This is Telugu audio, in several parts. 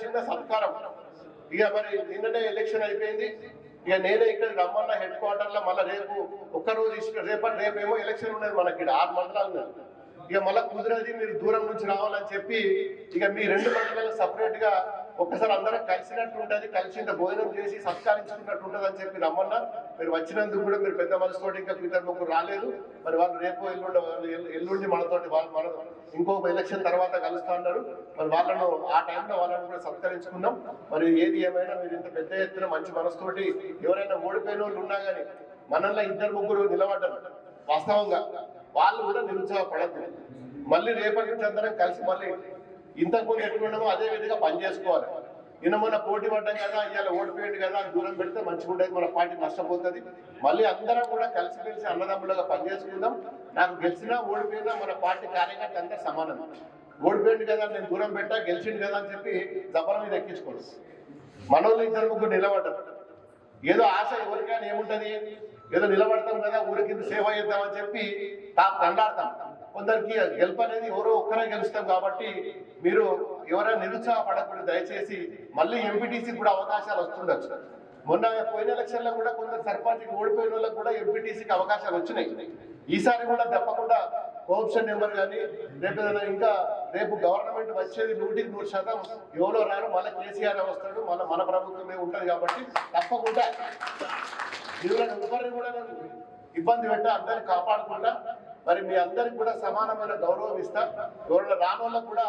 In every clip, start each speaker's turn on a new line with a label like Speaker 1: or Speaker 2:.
Speaker 1: చిన్న సత్కారం. ఇక మరి నిన్ననే ఎలక్షన్ అయిపోయింది. ఇక నేనే ఇక్కడ రమ్మన్న హెడ్ క్వార్టర్ లో మళ్ళీ రేపు ఒక్కరోజు రేపేమో ఎలక్షన్ ఉన్నది మనకి 6 మండలాలు ఉన్నది. ఇక మళ్ళీ కుదిరది, మీరు దూరం నుంచి రావాలని చెప్పి ఇక మీ 2 మండలాలు సపరేట్ గా ఒక్కసారి అందరం కలిసినట్టు ఉంటుంది, కలిసి ఇంత భోజనం చేసి సత్కరించుకున్నట్టు ఉంటుంది అని చెప్పి రమ్మన్నా. మీరు వచ్చినందుకు కూడా మీరు పెద్ద మనసుతోటి ఇంకా 2 రాలేదు. మరి వాళ్ళు రేపు ఎల్లుండి మనతోటి మన ఇంకొక ఎలక్షన్ తర్వాత కలుస్తా అన్నారు. మరి వాళ్ళను ఆ టైంలో వాళ్ళని కూడా సత్కరించుకున్నాం. మరి ఏది ఏమైనా మీరు ఇంత పెద్ద ఎత్తున మంచి మనసుతోటి ఎవరైనా ఓడిపోయిన వాళ్ళు ఉన్నా కానీ మనల్ని 2-3 నిలబడ్డారు. వాస్తవంగా వాళ్ళు కూడా నిరుత్సాహపడద్దు. మళ్ళీ రేపటి నుంచి అందరం కలిసి మళ్ళీ ఇంతకుముందు ఎట్టుకున్నామో అదే విధంగా పనిచేసుకోవాలి. నిన్న మొన్న పోటీ పడ్డాం కదా, ఇవాళ ఓడిపోయింది కదా అని దూరం పెడితే మంచిగా ఉండేది, మన పార్టీ నష్టపోతుంది. మళ్ళీ అందరం కూడా కలిసి అన్నదమ్ములుగా పనిచేసుకుందాం. నాకు గెలిచినా ఓడిపోయినా మన పార్టీ కార్యకర్త అంతా సమానం. ఓడిపోయింది కదా నేను దూరం పెట్టా, గెలిచింది కదా అని చెప్పి జబ్బల మీద ఎక్కించుకోండి. మనోళ్ళు 2-3 నిలబడ్డారు. ఏదో ఆశ ఎవరికైనా ఏముంటది, ఏదో నిలబడతాం కదా ఊరికి సేవ చేద్దామని చెప్పి తండాడతాం. కొందరికి గెలుపు అనేది ఎవరో ఒక్కరే గెలుస్తాం. కాబట్టి మీరు ఎవరైనా నిరుత్సాహపడకూడదు దయచేసి. మళ్ళీ ఎంపీటీసీ కూడా అవకాశాలు వస్తుండొచ్చు. మొన్న పోయిన ఎలక్షన్లో కూడా కొందరు సర్పంచ్కి ఓడిపోయిన వాళ్ళకి కూడా ఎంపీటీసీకి అవకాశాలు వచ్చినాయి. ఈసారి కూడా తప్పకుండా కోఆప్షన్ నెంబర్ కానీ ఇంకా రేపు గవర్నమెంట్ వచ్చేది 100% ఎవరో రారు, మళ్ళీ కేసీఆర్ వస్తాడు, మన ప్రభుత్వమే ఉంటుంది. కాబట్టి తప్పకుండా ఎవరిని కూడా ఇబ్బంది పెట్టా అందరిని కాపాడుకుంటా మరి మీ అందరికి కూడా సమానమైన గౌరవం ఇస్తా. ఎవరైనా రానోళ్ళకు కూడా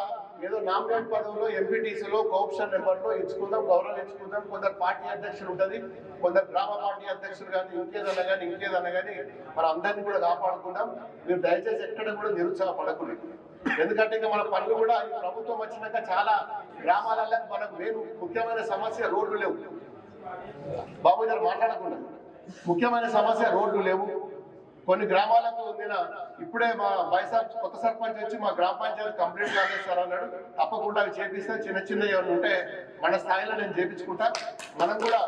Speaker 1: ఏదో నామినేట్ పదవులో ఎంపీటీసీలో కోఆప్షన్ నెంబర్లో ఇచ్చుకుందాం, గౌరవం ఇచ్చుకుందాం. కొందరు పార్టీ అధ్యక్షులు ఉంటుంది, కొందరు గ్రామ పార్టీ అధ్యక్షులు కానీ ఇంకేదన్నా కానీ మనం అందరినీ కూడా కాపాడుకుందాం. మీరు దయచేసి ఎక్కడ కూడా నిరుత్సాహపడకూడదు. ఎందుకంటే ఇంకా మన పనులు కూడా ఈ ప్రభుత్వం వచ్చినాక చాలా గ్రామాలలో మనకు ముఖ్యమైన సమస్య రోడ్లు లేవు. బాబు గారు మాట్లాడకుండా ముఖ్యమైన సమస్య రోడ్లు లేవు. కొన్ని గ్రామాలకు నేను ఇప్పుడే మా కొత్త సర్పంచ్ వచ్చి మా గ్రామ పంచాయతీ కంప్లీట్ కాగేస్తారన్నాడు. తప్పకుండా అవి చేపిస్తే చిన్న ఏమైనా ఉంటే మన స్థాయిలో నేను చేపించుకుంటా. మనం కూడా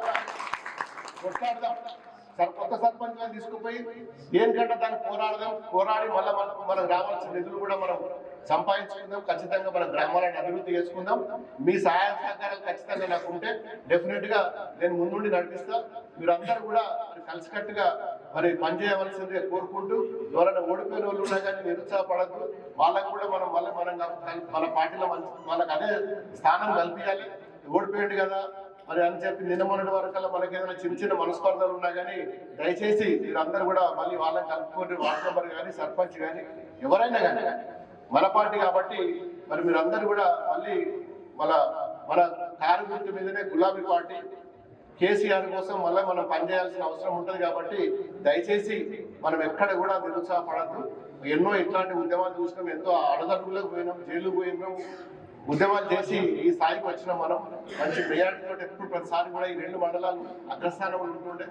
Speaker 1: కొట్లాడదాం. కొత్త సర్పంచ్ తీసుకుపోయి దేనికంటే దాన్ని పోరాడి మళ్ళీ మనకు రావాల్సిన నిధులు కూడా మనం సంపాదించుకుందాం. ఖచ్చితంగా మన గ్రామాలను అభివృద్ధి చేసుకుందాం. మీ సహాయ సహకారాలు ఖచ్చితంగా నాకు ఉంటే డెఫినెట్ గా నేను ముందుండి నడిపిస్తా. మీరందరూ కూడా కలిసికట్టుగా మరి పనిచేయవలసిందిగా కోరుకుంటూ, ఎవరైనా ఓడిపోయిన వాళ్ళు ఉన్నా కానీ నిరుత్సాహపడద్దు. వాళ్ళకు కూడా మనం మన పార్టీలో వాళ్ళకి అదే స్థానం కల్పించాలి. ఓడిపోయింది కదా మరి అని చెప్పి నిన్న మొన్నటి వరకల్లా మనకి ఏదైనా చిన్న మనస్పర్ధలు ఉన్నా కానీ దయచేసి మీరందరూ కూడా మళ్ళీ వాళ్ళని కలుపుకోండి. వార్డు మెంబర్ కానీ సర్పంచ్ కానీ ఎవరైనా కానీ మన పార్టీ కాబట్టి మరి మీరందరూ కూడా మళ్ళీ మన కారు గుర్తు మీదనే గులాబీ పార్టీ కేసీఆర్ కోసం మళ్ళీ మనం పనిచేయాల్సిన అవసరం ఉంటుంది. కాబట్టి దయచేసి మనం ఎక్కడ కూడా నిరుత్సాహపడద్దు. ఎన్నో ఇట్లాంటి ఉద్యమాలు చూసినాం, ఎంతో అడగడుగులకు పోయినాం, జైలు పోయినాం, ఉద్యమాలు చేసి ఈ స్థాయికి వచ్చిన మనం మంచి మెజార్టీతో ఎప్పుడు ప్రతిసారి కూడా ఈ 2 మండలాలు అగ్రస్థానంలో ఉంటుండే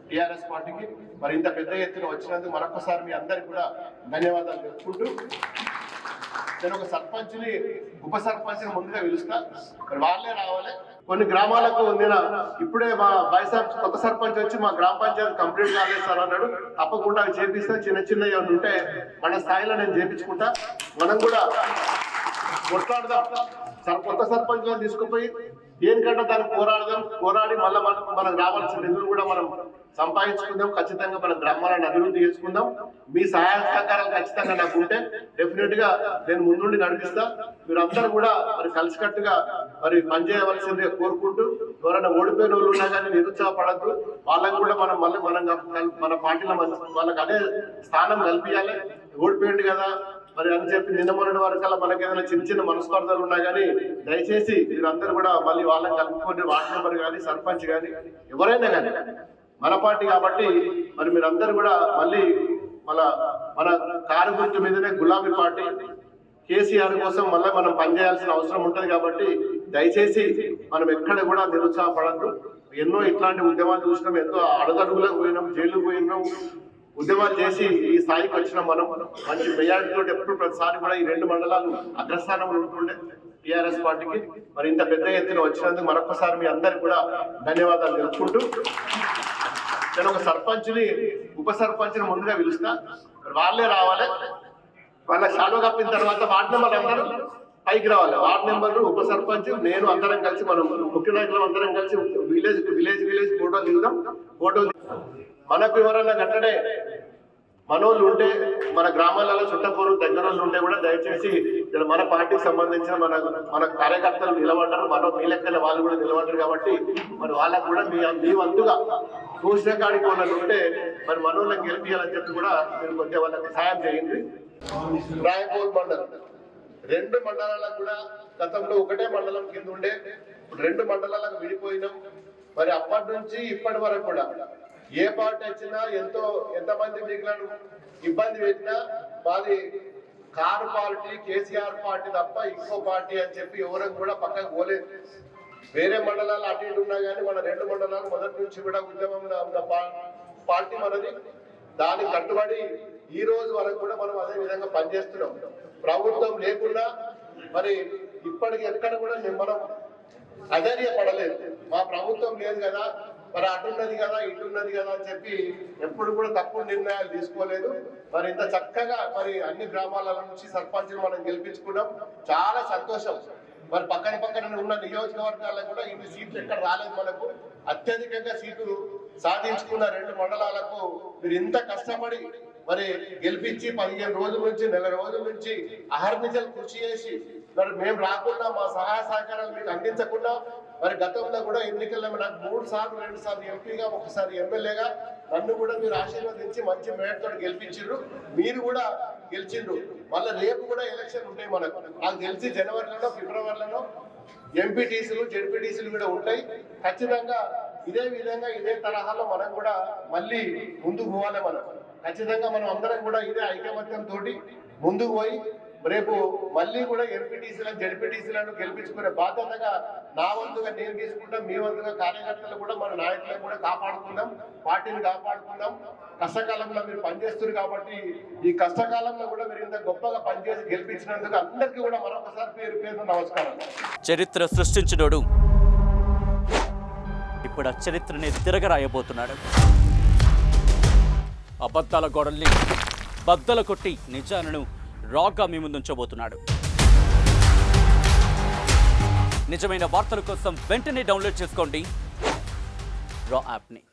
Speaker 1: టీఆర్ఎస్ పార్టీకి. మరి ఇంత పెద్ద ఎత్తున వచ్చినందుకు మరొకసారి మీ అందరికి కూడా ధన్యవాదాలు చెప్పుకుంటూ, నేను ఒక సర్పంచ్ని ఉప సర్పంచ్ని ముందుగా పిలుస్తా. మరి వాళ్ళే రావాలి. కొన్ని గ్రామాలకు నేను ఇప్పుడే మా కొత్త సర్పంచ్ వచ్చి మా గ్రామ పంచాయతీ కంప్లీట్ కాలేస్తారన్నాడు. తప్పకుండా అవి చేపిస్తే చిన్న ఏమైనా ఉంటే మన స్థాయిలో నేను చేపించుకుంటా. మనం కూడా కొట్లాడదాం. కొత్త సర్పంచ్ తీసుకుపోయి దేనికంటే దాన్ని పోరాడి మళ్ళీ మనకు రావాల్సిన నిధులు కూడా మనం సంపాదించుకుందాం. ఖచ్చితంగా మన గ్రామాలను అభివృద్ధి చేసుకుందాం. మీ సహాయ సహకారాలు ఖచ్చితంగా నాకు ఉంటే డెఫినెట్ గా నేను ముందుండి నడిపిస్తా. మీరందరూ కూడా మరి కలిసికట్టుగా మరి పనిచేయవలసిందిగా కోరుకుంటూ, ఎవరైనా ఓడిపోయిన వాళ్ళు ఉన్నా కానీ నిరుత్సాహపడద్దు. వాళ్ళకు కూడా మనం మన పార్టీలో వాళ్ళకి అదే స్థానం కల్పించాలి. ఓడిపోయింది కదా మరి అని చెప్పి నిన్న మొన్నటి వరకల్లా మనకి ఏదైనా చిన్న మనస్పర్ధలు ఉన్నా కానీ దయచేసి మీరందరూ కూడా మళ్ళీ వాళ్ళని కలుపుకొని వార్డు మెంబర్ కానీ సర్పంచ్ కానీ ఎవరైనా కానీ మన పార్టీ కాబట్టి మరి మీరందరూ కూడా మళ్ళీ మన కారు గుర్తు మీదనే గులాబీ పార్టీ కేసీఆర్ కోసం మళ్ళీ మనం పనిచేయాల్సిన అవసరం ఉంటుంది. కాబట్టి దయచేసి మనం ఎక్కడ కూడా నిరుత్సాహపడద్దు. ఎన్నో ఇట్లాంటి ఉద్యమాలు చూసినాం, ఎంతో అడగడుగులకు పోయినాం, జైలు పోయినాం, ఉద్యమాలు చేసి ఈ స్థాయికి వచ్చిన మనం మంచి మెజార్టీతో ఎప్పుడు ప్రతిసారి కూడా ఈ 2 మండలాలు అగ్రస్థానంలో ఉంటుండే టీఆర్ఎస్ పార్టీకి. మరి ఇంత పెద్ద ఎత్తున వచ్చినందుకు మరొకసారి మీ అందరికి కూడా ధన్యవాదాలు తెలుపుకుంటూ, నేను ఒక సర్పంచ్ని ఉప సర్పంచ్ని ముందుగా పిలుస్తా. వాళ్ళే రావాలి. వాళ్ళ శాలువ కప్పిన తర్వాత వార్డు మెంబర్లు అందరూ పైకి రావాలి. వార్డు మెంబర్లు, ఉప సర్పంచ్, నేను అందరం కలిసి మనం ముఖ్య నాయకులు అందరం కలిసి విలేజ్ ఫోటోలు దిగుదాం. మనకు ఎవరన్నా గట్టడే మనోళ్ళు ఉంటే, మన గ్రామాలలో చుట్టపూరు దగ్గర ఉంటే కూడా దయచేసి మన పార్టీకి సంబంధించిన మన కార్యకర్తలు నిలబడ్డారు, మీ లెక్కల వాళ్ళు కూడా నిలబడ్డారు. కాబట్టి మరి వాళ్ళకు కూడా మీ వంతుగా చూసిన కాడికి వాళ్ళు ఉంటే మరి మనోళ్ళని గెలిపించాలని చెప్పి కూడా మీరు కొద్దిగా వాళ్ళకి సాయం చేయండి. రాయపూర్ మండలం 2 మండలాలకు కూడా గతంలో ఒకటే మండలం కింద ఉండే, 2 మండలాలకు విడిపోయినాం. మరి అప్పటి నుంచి ఇప్పటి వరకు కూడా ఏ పార్టీ వచ్చినా ఎంతమంది మిగిలిన ఇబ్బంది పెట్టినా మాది కారు పార్టీ, కేసీఆర్ పార్టీ తప్ప ఇంకో పార్టీ అని చెప్పి ఎవరికి కూడా పక్కకు పోలేదు. వేరే మండలాలు అటు ఇటు ఉన్నా కానీ మన 2 మండలాలు మొదటి నుంచి కూడా ఉద్యమంలో ఉన్న పార్టీ మనది. దానికి కట్టుబడి ఈ రోజు వరకు కూడా మనం అదే విధంగా పనిచేస్తున్నాం. ప్రభుత్వం లేకుండా మరి ఇప్పటికి ఎక్కడ కూడా మనం అధైర్యపడలేదు. మా ప్రభుత్వం లేదు కదా, మరి అటున్నది కదా ఇటున్నది కదా అని చెప్పి ఎప్పుడు కూడా తప్పుడు నిర్ణయాలు తీసుకోలేదు. మరి ఇంత చక్కగా మరి అన్ని గ్రామాల నుంచి సర్పంచులు మనం గెలిపించుకున్నాం, చాలా సంతోషం. మరి పక్కన ఉన్న నియోజకవర్గాలకు కూడా ఇన్ని సీట్లు ఎక్కడ రాలేదు. మనకు అత్యధికంగా సీట్లు సాధించుకున్న 2 మండలాలకు మీరు ఇంత కష్టపడి మరి గెలిపించి 15 రోజుల నుంచి నెల రోజుల నుంచి అహర్నిశలు కృషి చేసి మరి మేము రాకుండా మా సహాయ సహకారాలు మీకు అందించకుండా మరి గతంలో కూడా ఎన్నికల్లో నాకు 3 సార్లు 2 సార్లు ఎంపీగా, 1 సారి ఎమ్మెల్యేగా నన్ను కూడా మీరు ఆశీర్వదించి మంచి మేడతో గెలిపించారు. మీరు కూడా గెలిచిండ్రు. మళ్ళీ రేపు కూడా ఎలక్షన్ ఉంటాయి మనకు. నాకు తెలిసి జనవరిలోనో ఫిబ్రవరిలోనో ఎంపీటీసీలు, జెడ్పీటీసీలు కూడా ఉంటాయి. ఖచ్చితంగా ఇదే విధంగా ఇదే తరహాలో మనం కూడా మళ్ళీ ముందుకు పోవాలి. మనం ఖచ్చితంగా మనం అందరం కూడా ఇదే ఐకమత్యంతో ముందుకు పోయి రేపు మళ్ళీ కూడా ఎంపీటీసీలను, జెడ్పీటీసీలను గెలిపించుకునే బాధ్యతగా నా వంతుగా నేను తీసుకుంటాం. మీ వంతుగా కార్యకర్తలు కూడా మన నాయకులను కూడా కాపాడుకుందాం, పార్టీని కాపాడుకుందాం. కష్టకాలంలో మీరు పనిచేస్తున్నారు కాబట్టి ఈ కష్టకాలంలో కూడా మీరు ఇంత గొప్పగా పనిచేసి గెలిపించినందుకు అందరికీ కూడా మరొకసారి పేరు నమస్కారం.
Speaker 2: చరిత్ర సృష్టించినోడు ఇప్పుడు ఆ చరిత్రని తిరగరాయబోతున్నాడు. అబద్ధాల గోడల్ని బద్దలు కొట్టి నిజాలను రాగా మీ ముందుంచబోతున్నాడు. నిజమైన వార్తల కోసం వెంటనే డౌన్లోడ్ చేసుకోండి రా యాప్ని.